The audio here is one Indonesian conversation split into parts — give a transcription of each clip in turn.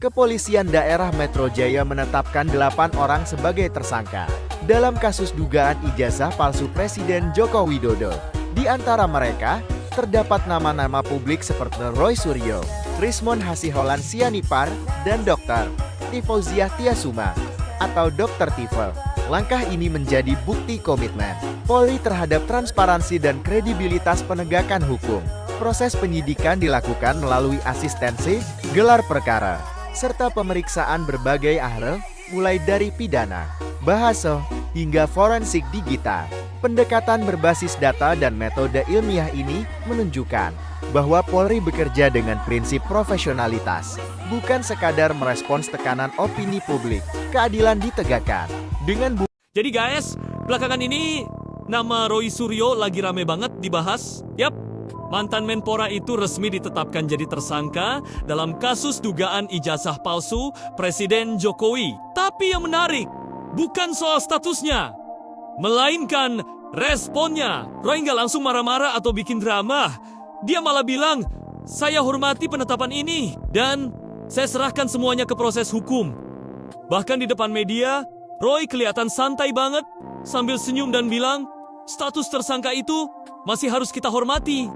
Kepolisian Daerah Metro Jaya menetapkan 8 orang sebagai tersangka dalam kasus dugaan ijazah palsu Presiden Joko Widodo. Di antara mereka, terdapat nama-nama publik seperti Roy Suryo, Rismon Hasiholan Sianipar, dan Dr. Tifauziah Tiasuma atau Dr. Tifel. Langkah ini menjadi bukti komitmen Polri terhadap transparansi dan kredibilitas penegakan hukum. Proses penyidikan dilakukan melalui asistensi, gelar perkara, serta pemeriksaan berbagai ahli, mulai dari pidana, bahasa, hingga forensik digital. Pendekatan berbasis data dan metode ilmiah ini menunjukkan bahwa Polri bekerja dengan prinsip profesionalitas, bukan sekadar merespons tekanan opini publik. Keadilan ditegakkan dengan Jadi guys, belakangan ini nama Roy Suryo lagi rame banget dibahas. Yap, mantan Menpora itu resmi ditetapkan jadi tersangka dalam kasus dugaan ijazah palsu Presiden Jokowi. Tapi yang menarik, bukan soal statusnya, melainkan responnya. Roy nggak langsung marah-marah atau bikin drama. Dia malah bilang, saya hormati penetapan ini dan saya serahkan semuanya ke proses hukum. Bahkan di depan media, Roy kelihatan santai banget sambil senyum dan bilang, status tersangka itu masih harus kita hormati.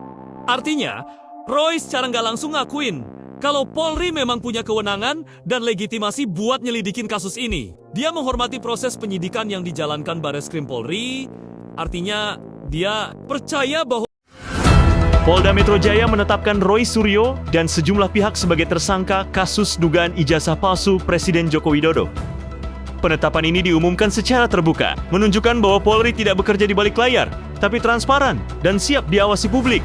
Artinya, Roy secara nggak langsung ngakuin kalau Polri memang punya kewenangan dan legitimasi buat nyelidikin kasus ini. Dia menghormati proses penyidikan yang dijalankan Bareskrim Polri. Artinya, dia percaya bahwa Polda Metro Jaya menetapkan Roy Suryo dan sejumlah pihak sebagai tersangka kasus dugaan ijazah palsu Presiden Joko Widodo. Penetapan ini diumumkan secara terbuka, menunjukkan bahwa Polri tidak bekerja di balik layar, tapi transparan dan siap diawasi publik.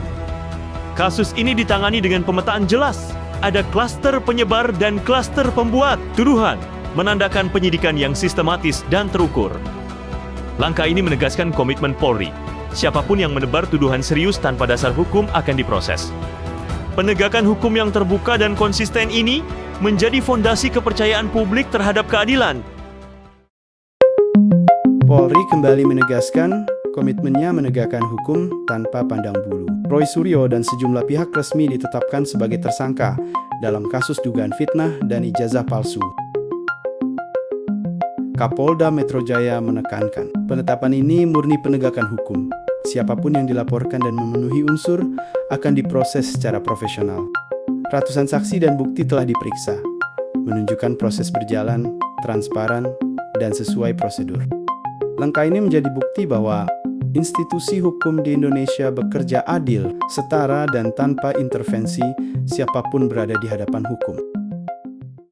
Kasus ini ditangani dengan pemetaan jelas. Ada klaster penyebar dan klaster pembuat tuduhan, menandakan penyidikan yang sistematis dan terukur. Langkah ini menegaskan komitmen Polri. Siapapun yang menebar tuduhan serius tanpa dasar hukum akan diproses. Penegakan hukum yang terbuka dan konsisten ini menjadi fondasi kepercayaan publik terhadap keadilan. Polri kembali menegaskan komitmennya menegakkan hukum tanpa pandang bulu. Roy Suryo dan sejumlah pihak resmi ditetapkan sebagai tersangka dalam kasus dugaan fitnah dan ijazah palsu. Kapolda Metro Jaya menekankan, penetapan ini murni penegakan hukum. Siapapun yang dilaporkan dan memenuhi unsur akan diproses secara profesional. Ratusan saksi dan bukti telah diperiksa, menunjukkan proses berjalan, transparan, dan sesuai prosedur. Langkah ini menjadi bukti bahwa institusi hukum di Indonesia bekerja adil, setara, dan tanpa intervensi siapapun berada di hadapan hukum.